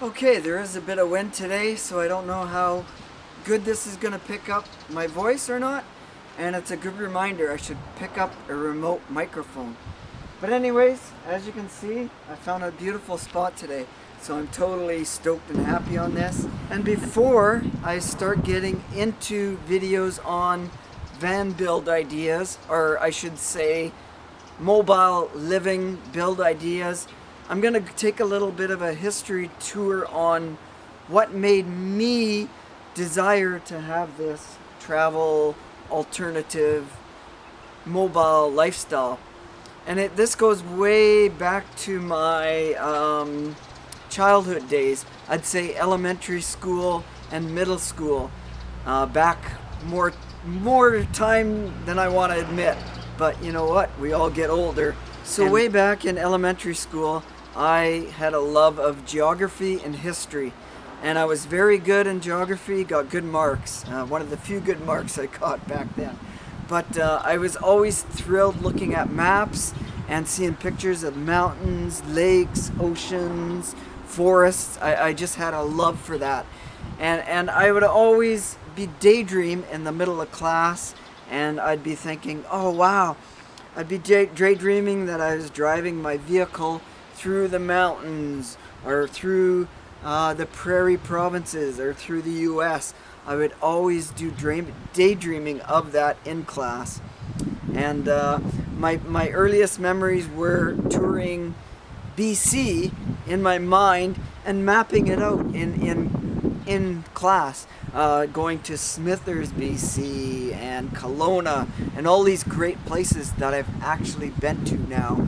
Okay, there is a bit of wind today, so I don't know how good this is going to pick up my voice or not. And it's a good reminder I should pick up a remote microphone. But anyways, as you can see, I found a beautiful spot today. So I'm totally stoked and happy on this. And before I start getting into videos on van build ideas, or I should say mobile living build ideas, I'm going to take a little bit of a history tour on what made me desire to have this travel alternative mobile lifestyle. And this goes way back to my childhood days. I'd say elementary school and middle school. Back more time than I want to admit. But you know what? We all get older. So way back in elementary school, I had a love of geography and history. And I was very good in geography, got good marks. One of the few good marks I got back then. But I was always thrilled looking at maps and seeing pictures of mountains, lakes, oceans, forests. I just had a love for that. And I would always be daydream in the middle of class, and I'd be thinking, oh wow, I'd be daydreaming that I was driving my vehicle through the mountains or through the prairie provinces or through the US. I would always do daydreaming of that in class. And my earliest memories were touring BC in my mind and mapping it out in class. Going to Smithers, BC and Kelowna and all these great places that I've actually been to now.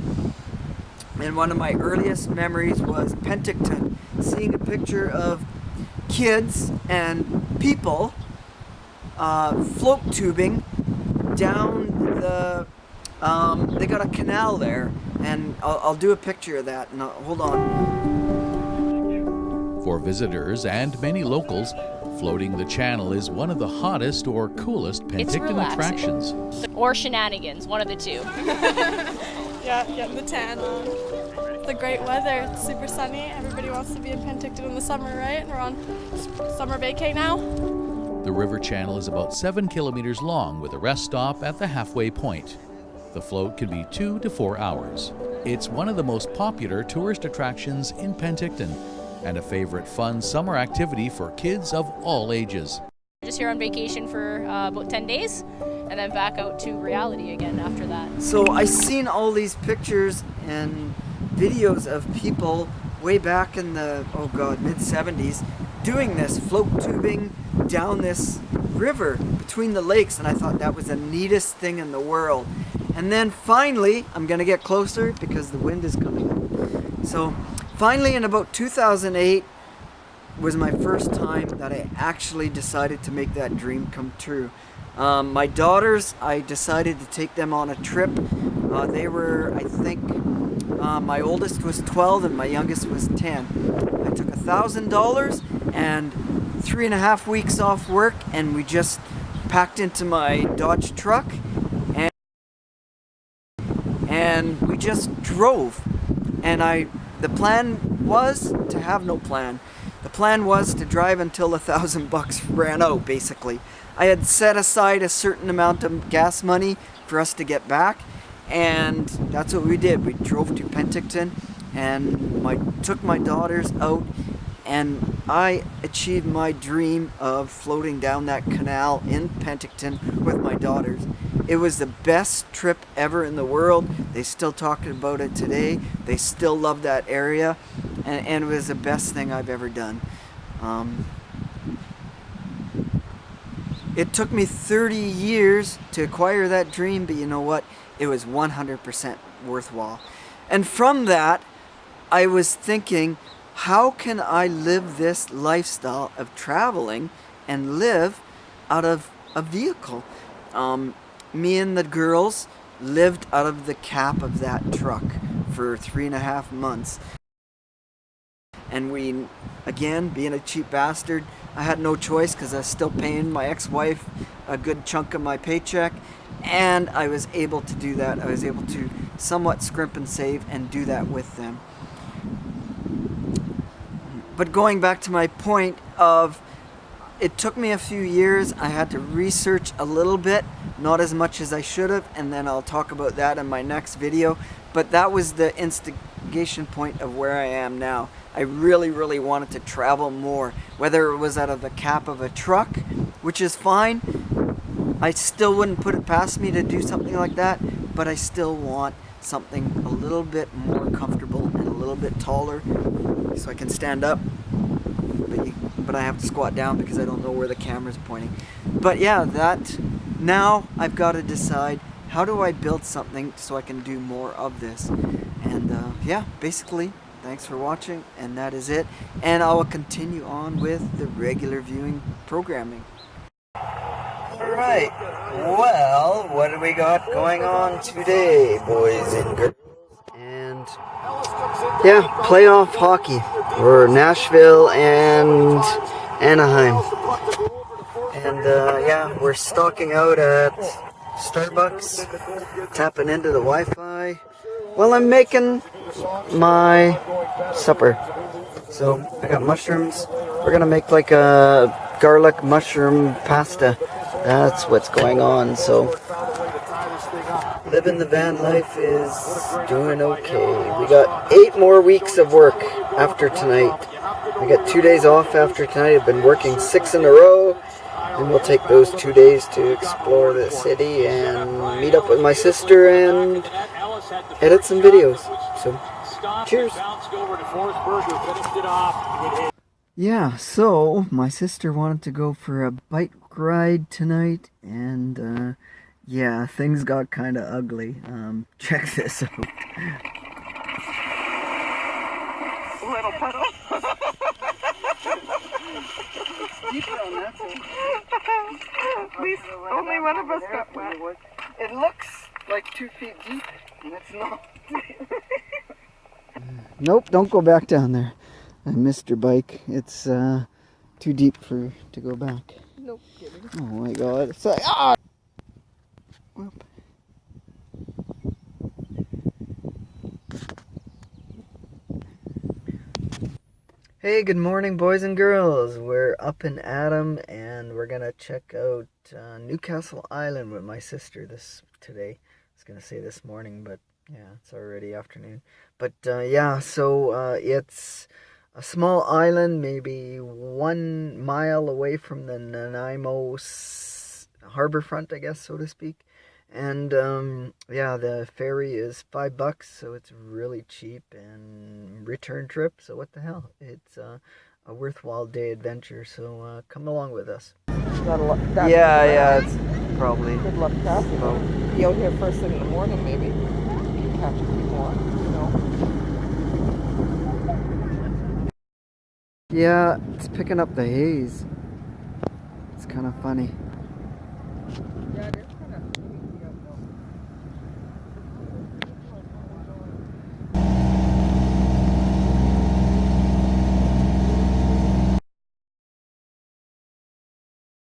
And one of my earliest memories was Penticton, seeing a picture of kids and people float tubing down the, they got a canal there, and I'll do a picture of that, and hold on. For visitors and many locals, floating the channel is one of the hottest or coolest Penticton attractions. Or shenanigans, one of the two. Yeah, getting the tan on. The great weather, it's super sunny. Everybody wants to be in Penticton in the summer, right? And we're on summer vacay now. The river channel is about 7 kilometers long with a rest stop at the halfway point. The float can be 2 to 4 hours. It's one of the most popular tourist attractions in Penticton and a favorite fun summer activity for kids of all ages. Just here on vacation for about 10 days and then back out to reality again after that. So I seen all these pictures and videos of people way back in the, oh god, mid-70s doing this, float tubing down this river between the lakes, and I thought that was the neatest thing in the world. And then finally, I'm gonna get closer because the wind is coming up. So finally in about 2008 was my first time that I actually decided to make that dream come true. My daughters, I decided to take them on a trip. They were, I think, my oldest was 12 and my youngest was 10. I took $1,000 and 3.5 weeks off work, and we just packed into my Dodge truck and we just drove. And the plan was to have no plan. The plan was to drive until $1,000 ran out, basically. I had set aside a certain amount of gas money for us to get back, and that's what we did. We drove to Penticton and took my daughters out, and I achieved my dream of floating down that canal in Penticton with my daughters. It was the best trip ever in the world. They still talking about it today. They still love that area, and it was the best thing I've ever done. It took me 30 years to acquire that dream, but you know what? It was 100% worthwhile. And from that, I was thinking, how can I live this lifestyle of traveling and live out of a vehicle? Me and the girls lived out of the cab of that truck for 3.5 months. And we, again, being a cheap bastard, I had no choice because I was still paying my ex-wife a good chunk of my paycheck, and I was able to do that. I was able to somewhat scrimp and save and do that with them. but going back to my point of, it took me a few years. I had to research a little bit, not as much as I should have, and then I'll talk about that in my next video. But that was the instigation point of where I am now. I really, really wanted to travel more, whether it was out of the cab of a truck, which is fine. I still wouldn't put it past me to do something like that, but I still want something a little bit more comfortable and a little bit taller so I can stand up. But I have to squat down because I don't know where the camera's pointing. But yeah, now I've got to decide, how do I build something so I can do more of this? And yeah, basically, thanks for watching, and that is it. And I will continue on with the regular viewing programming. Alright, well, what do we got going on today, boys and girls? And yeah, playoff hockey. We're Nashville and Anaheim. And yeah, we're stalking out at Starbucks, tapping into the Wi-Fi while I'm making my supper. So I got mushrooms. We're gonna make like a garlic mushroom pasta. That's what's going on. So living the van life is doing okay. We got 8 more weeks of work after tonight. We got 2 days off after tonight. I've been working 6 in a row. And we'll take those 2 days to explore the city and meet up with my sister and edit some videos. So, cheers. Yeah, so my sister wanted to go for a bike ride tonight, and yeah, things got kind of ugly. Check this out. Little puddle. Deeper on that side. At least only one of us got wet. It looks like 2 feet deep, and it's not. Nope, don't go back down there. I missed your bike. It's too deep to go back. No kidding. Oh my god. It's like, ah! Whoop. Hey, good morning, boys and girls. We're up in Adam, and we're gonna check out Newcastle Island with my sister today. I was gonna say this morning, but yeah, it's already afternoon. But yeah, so it's a small island, maybe 1 mile away from the Nanaimo harbor front, I guess, so to speak. And yeah, the ferry is $5, so it's really cheap, and return trip, so what the hell, it's a worthwhile day adventure, so come along with us. Yeah, it's probably good luck traffic. Be out here first thing in the morning, maybe. Catch a few more, you know. Yeah, it's picking up the haze. It's kind of funny. Yeah, it is.